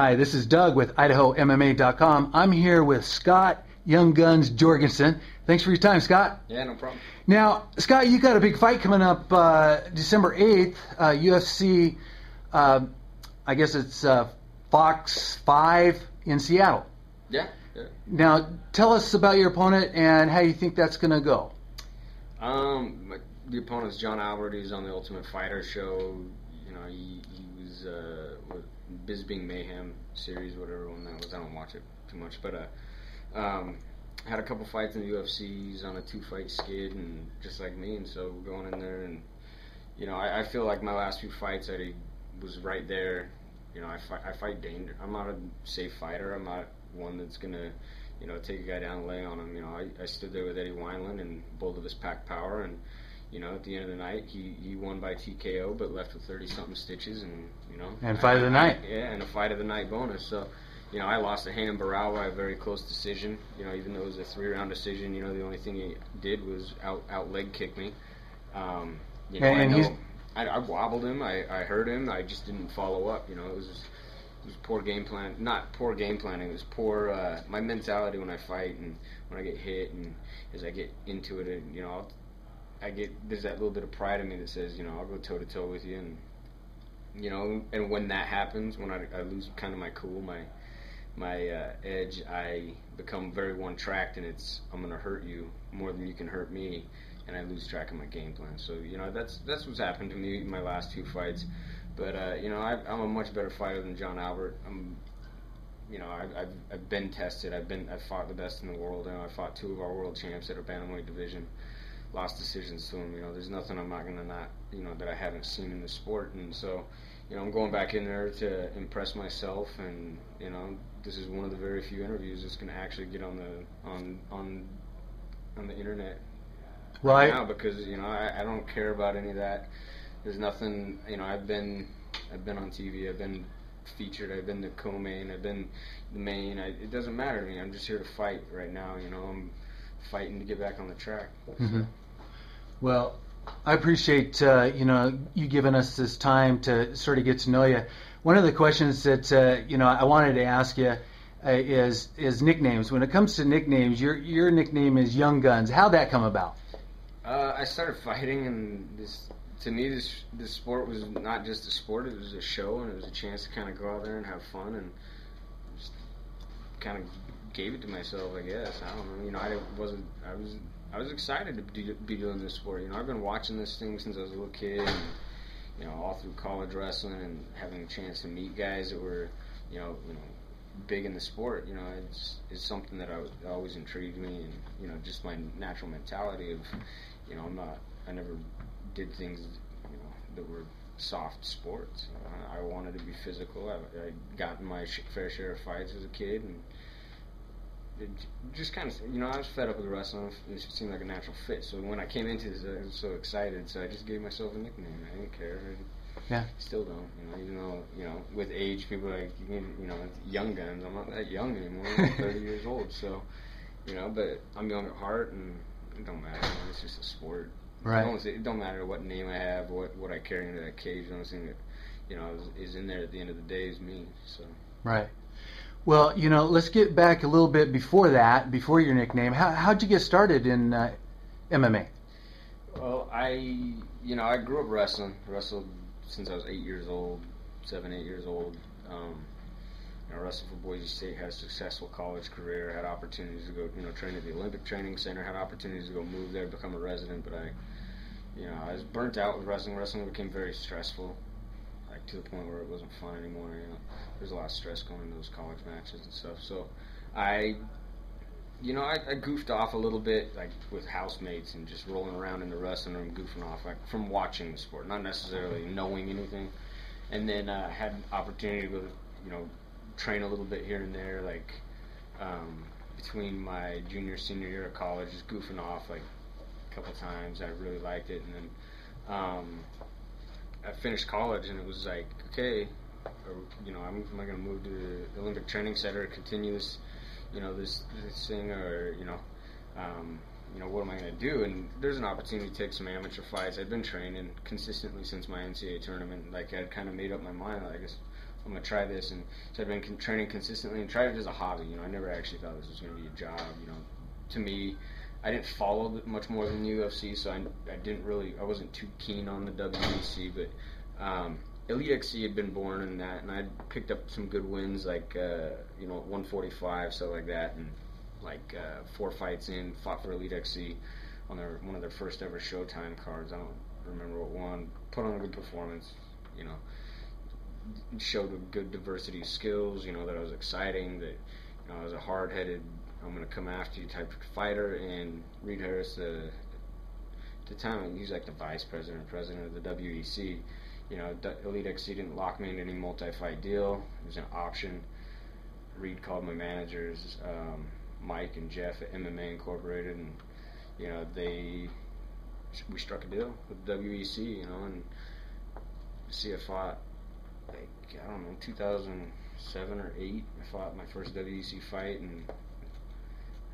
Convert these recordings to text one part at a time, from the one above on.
Hi, this is Doug with IdahoMMA.com. I'm here with Scott Young Guns Jorgensen. Thanks for your time, Scott. Yeah, no problem. Now, Scott, you got a big fight coming up December 8th, UFC, I guess it's Fox 5 in Seattle. Yeah. Now, tell us about your opponent and how you think that's going to go. The opponent's John Albert. He's on the Ultimate Fighter show. You know, he was with Bisbing Mayhem series, whatever one that was. I don't watch it too much, but had a couple fights in the UFC. He's on a 2-fight skid, and just like me, and so we're going in there, and you know, I feel like my last few fights, I was right there. You know, I fight danger. I'm not a safe fighter. I'm not one that's gonna, you know, take a guy down and lay on him. You know, I stood there with Eddie Wineland and both of his packed power, and you know, at the end of the night, he won by TKO, but left with 30-something stitches, and you know, and fight of the night. Yeah, and a fight of the night bonus. So, you know, I lost to Hanan Barao by a very close decision. You know, even though it was a 3-round decision, you know, the only thing he did was out leg kick me. You know, and I wobbled him. I hurt him. I just didn't follow up. You know, it was poor game plan. Not poor game planning. It was poor my mentality when I fight and when I get hit, and as I get into it, and you know, there's that little bit of pride in me that says, you know, I'll go toe to toe with you, and you know, and when that happens, when I lose kind of my cool, my edge, I become very one-tracked, and it's I'm gonna hurt you more than you can hurt me, and I lose track of my game plan. So you know, that's what's happened to me in my last 2 fights. But you know, I'm a much better fighter than John Albert. You know, I've been tested. I've fought the best in the world. You know, I fought 2 of our world champs at our bantamweight division. Lost decisions to them. You know, there's nothing I'm not gonna you know, that I haven't seen in the sport. And so, you know, I'm going back in there to impress myself. And you know, this is one of the very few interviews that's gonna actually get on the internet right now, because you know, I don't care about any of that. There's nothing. You know, I've been on TV. I've been featured. I've been the co-main. I've been the main. It doesn't matter to me. I'm just here to fight right now. You know, I'm fighting to get back on the track. Mm-hmm. Well, I appreciate you know, you giving us this time to sort of get to know you. One of the questions that you know, I wanted to ask you is nicknames. When it comes to nicknames, your nickname is Young Guns. How'd that come about? I started fighting, and to me, this sport was not just a sport; it was a show, and it was a chance to kind of go out there and have fun, and just kind of gave it to myself, I guess. I don't know. You know, I was excited to be doing this sport. You know, I've been watching this thing since I was a little kid, and you know, all through college wrestling, and having a chance to meet guys that were, you know, big in the sport. You know, it's something that always intrigued me, and you know, just my natural mentality of, you know, I never did things, you know, that were soft sports. I wanted to be physical. I got in my fair share of fights as a kid, and it just kind of, you know, I was fed up with wrestling. It seemed like a natural fit. So when I came into this, I was so excited. So I just gave myself a nickname. I didn't care. Yeah. Still don't. You know, even though, you know, with age, people are like, you know, Young Guns. I'm not that young anymore. I'm 30 years old. So, you know, but I'm young at heart, and it don't matter. You know, it's just a sport. Right. It don't matter what name I have, what I carry into that cage. The only thing that, you know, is in there at the end of the day is me. So. Right. Well, you know, let's get back a little bit before that, before your nickname. How'd you get started in MMA? Well, I grew up wrestling. Wrestled since I was 8 years old, 7, 8 years old. I wrestled for Boise State, had a successful college career, had opportunities to go, you know, train at the Olympic Training Center, had opportunities to go move there, become a resident, but I was burnt out with wrestling. Wrestling became very stressful, like to the point where it wasn't fun anymore. You know, there's a lot of stress going into those college matches and stuff. So I goofed off a little bit, like with housemates and just rolling around in the wrestling room, goofing off, like from watching the sport, not necessarily knowing anything. And then had an opportunity to, you know, train a little bit here and there, like between my junior, senior year of college, just goofing off like a couple times. I really liked it, and then I finished college, and it was like, okay, you know, am I going to move to the Olympic Training Center, continue this, you know, this thing, or you know, what am I going to do? And there's an opportunity to take some amateur fights. I'd been training consistently since my NCAA tournament. Like, I'd kind of made up my mind. I guess I'm gonna try this, and so I've been training consistently and tried it as a hobby. I never actually thought this was gonna be a job. To me, I didn't follow much more than the UFC, so I wasn't too keen on the WEC, but Elite XC had been born in that, and I'd picked up some good wins, like 145, stuff like that, and 4 fights in, fought for Elite XC on one of their first ever Showtime cards. I don't remember what one. Put on a good performance, showed a good diversity of skills, that I was exciting, that I was a hard-headed, I'm going to come after you type of fighter. And Reed Harris, at the time, he was like the vice president of the WEC. Elite XC didn't lock me into any multi-fight deal. It was an option. Reed called my managers, Mike and Jeff at MMA Incorporated, and we struck a deal with WEC, and see, I fought 2007 or 8. I fought my first WEC fight, and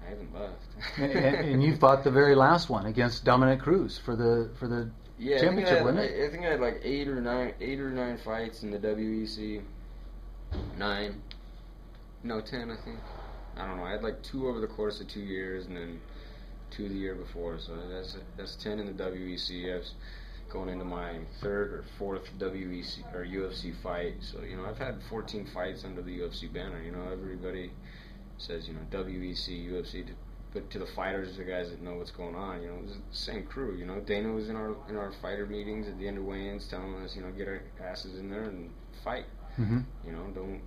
I haven't left. and you fought the very last one against Dominic Cruz for the championship, wasn't it? I think I had like 8 or 9 fights in the WEC. 10, I think. I don't know. I had like 2 over the course of 2 years, and then 2 the year before. So that's 10 in the WEC. I was going into my 3rd or 4th WEC or UFC fight. So I've had 14 fights under the UFC banner. Everybody says WEC, UFC, but to the fighters, the guys that know what's going on, it was the same crew. Dana was in our fighter meetings at the end of weigh-ins, telling us, get our asses in there and fight. Mm-hmm. Don't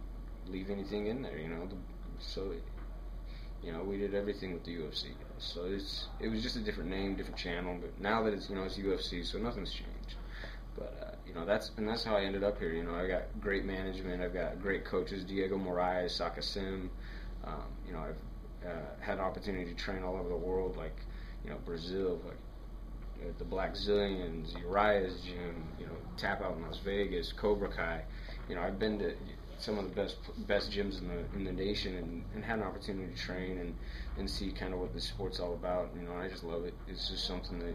leave anything in there. So we did everything with the UFC. So it was just a different name, different channel. But now that it's it's UFC, so nothing's changed. But that's how I ended up here. I got great management. I've got great coaches, Diego Moraes, Saka Sim. I've had opportunity to train all over the world, like Brazil, like the Black Zillions, Uriah's gym, Tap Out in Las Vegas, Cobra Kai. I've been to some of the best gyms in the nation, and had an opportunity to train and see kind of what the sport's all about. I just love it. It's just something that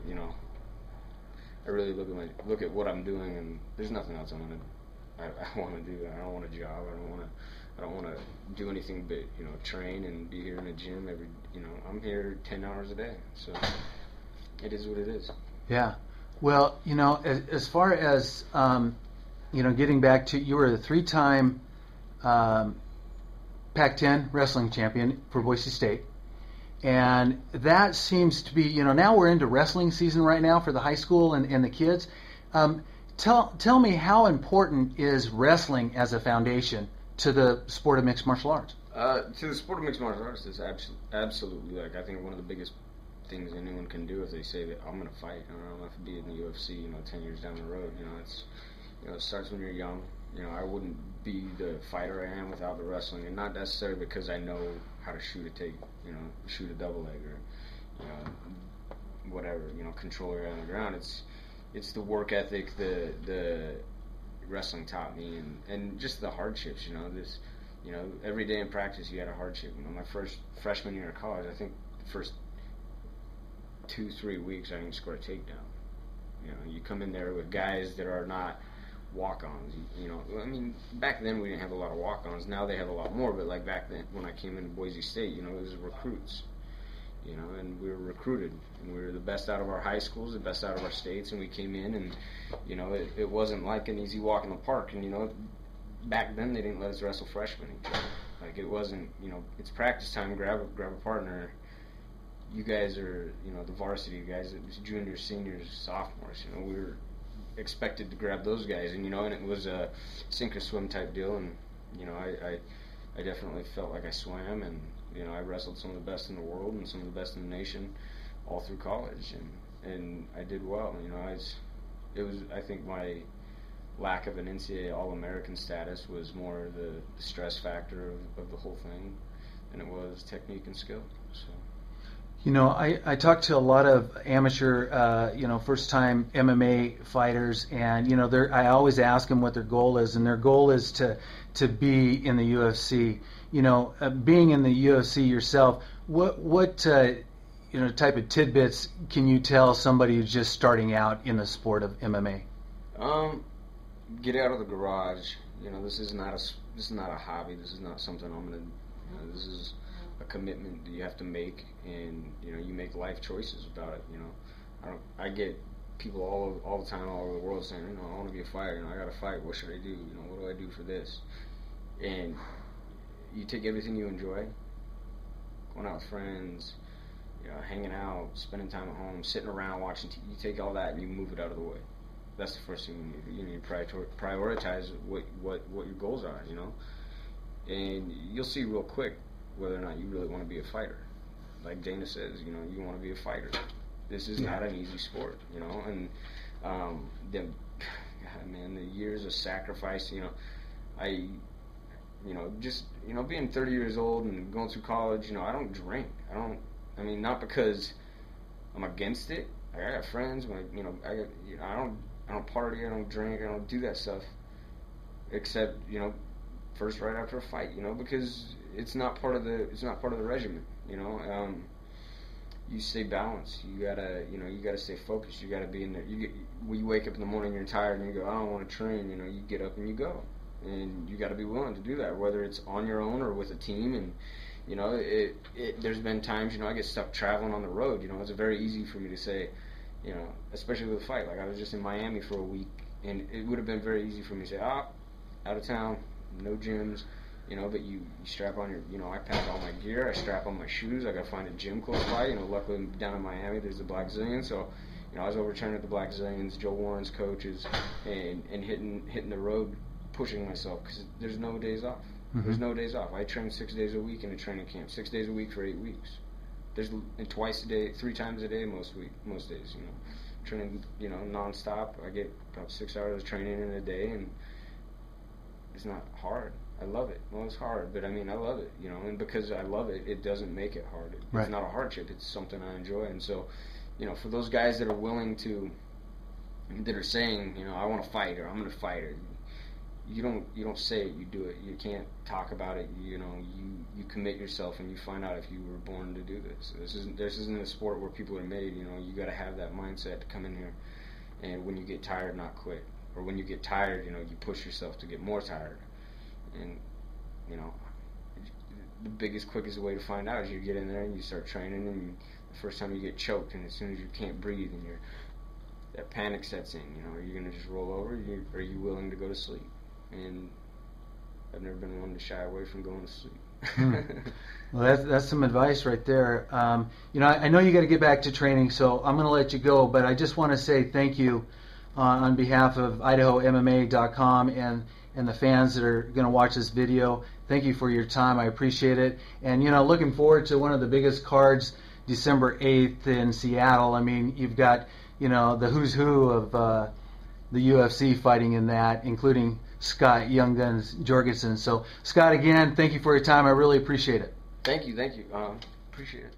I really look at what I'm doing, and there's nothing else I want to do. I don't want a job. I don't want to do anything but train and be here in a gym every. I'm here 10 hours a day, so it is what it is. Yeah. Well, as far as getting back to, you were the 3-time Pac-10 wrestling champion for Boise State, and that seems to be, now we're into wrestling season right now for the high school and the kids. Tell me, how important is wrestling as a foundation to the sport of mixed martial arts? To the sport of mixed martial arts, is absolutely, I think one of the biggest things anyone can do if they say that I'm going to fight. I don't have to be in the UFC, 10 years down the road. It starts when you're young. I wouldn't be the fighter I am without the wrestling, and not necessarily because I know how to shoot a double leg or, whatever, control your on the ground. It's the work ethic, the wrestling taught me, and just the hardships. Every day in practice you had a hardship. My first freshman year of college, I think the first 2-3 weeks I didn't score a takedown. You come in there with guys that are not walk-ons. Back then we didn't have a lot of walk-ons. Now they have a lot more. But like back then, when I came into Boise State, it was recruits. And we were recruited, and we were the best out of our high schools, the best out of our states, and we came in, and it wasn't like an easy walk in the park. And back then they didn't let us wrestle freshmen. Like it wasn't, it's practice time. Grab a partner. You guys are, the varsity guys. It was juniors, seniors, sophomores. We were expected to grab those guys, and and it was a sink or swim type deal. And I definitely felt like I swam, and I wrestled some of the best in the world and some of the best in the nation all through college, and I did well. I think my lack of an NCAA All-American status was more the stress factor of the whole thing than it was technique and skill. So. I talked to a lot of amateur, first-time MMA fighters, and I always ask them what their goal is, and their goal is to be in the UFC. Being in the UFC yourself, what type of tidbits can you tell somebody who's just starting out in the sport of MMA? Get out of the garage. You know, this is not a hobby. This is not something I'm gonna. You know, this is a commitment that you have to make, and you know, you make life choices about it. You know, I get people all the time all over the world saying, you know, I want to be a fighter. You know, I got to fight. What should I do? You know, what do I do for this? And you take everything you enjoy, going out with friends, you know, hanging out, spending time at home, sitting around watching TV. You take all that and you move it out of the way. That's the first thing you need to do. You need to prioritize what your goals are, you know. And you'll see real quick whether or not you really want to be a fighter. Like Dana says, you know, you want to be a fighter. This is not an easy sport, you know. And God, man, the years of sacrifice, you know, just, you know, being 30 years old and going through college, you know, I don't drink. I mean, not because I'm against it. Like, I got friends, you know, I don't party, I don't drink, I don't do that stuff. Except, you know, first right after a fight, you know, because it's not part of the regimen, you know. You stay balanced. You gotta stay focused. You gotta be in there. When you wake up in the morning, you're tired, and you go, I don't want to train. You know, you get up and you go, and you got to be willing to do that, whether it's on your own or with a team. And you know, there's been times, you know, I get stuck traveling on the road. You know, it's very easy for me to say, you know, especially with a fight. Like I was just in Miami for a week, and it would have been very easy for me to say, out of town, no gyms. You know, but you strap on your, you know, I pack all my gear, I strap on my shoes, I gotta find a gym close by. You know, luckily down in Miami there's the Black Zillion, so, you know, I was over training at the Black Zillions, Joe Warren's coaches, and hitting the road, pushing myself, because there's no days off. Mm-hmm. There's no days off. I train 6 days a week in a training camp, 6 days a week for 8 weeks. And twice a day, 3 times a day most days, you know. Training, you know, non-stop. I get about 6 hours of training in a day, and it's not hard. I love it. Well, it's hard, but I mean, I love it, you know, and because I love it, it doesn't make it hard. It's not a hardship. It's something I enjoy. And so, you know, for those guys that are willing to, that are saying, you know, I want to fight, or I'm going to fight, or you don't say it, you do it. You can't talk about it. You know, you commit yourself, and you find out if you were born to do this. This isn't a sport where people are made. You know, you got to have that mindset to come in here, and when you get tired, not quit, or when you get tired, you know, you push yourself to get more tired. And, you know, the biggest, quickest way to find out is you get in there and you start training, and the first time you get choked, and as soon as you can't breathe and that panic sets in, you know, are you going to just roll over, or are you willing to go to sleep? And I've never been one to shy away from going to sleep. Well, that's some advice right there. You know, I know you got to get back to training, so I'm going to let you go, but I just want to say thank you on behalf of IdahoMMA.com and the fans that are going to watch this video. Thank you for your time. I appreciate it. And, you know, looking forward to one of the biggest cards, December 8th in Seattle. I mean, you've got, you know, the who's who of the UFC fighting in that, including Scott Young Guns Jorgensen. So, Scott, again, thank you for your time. I really appreciate it. Thank you. Appreciate it.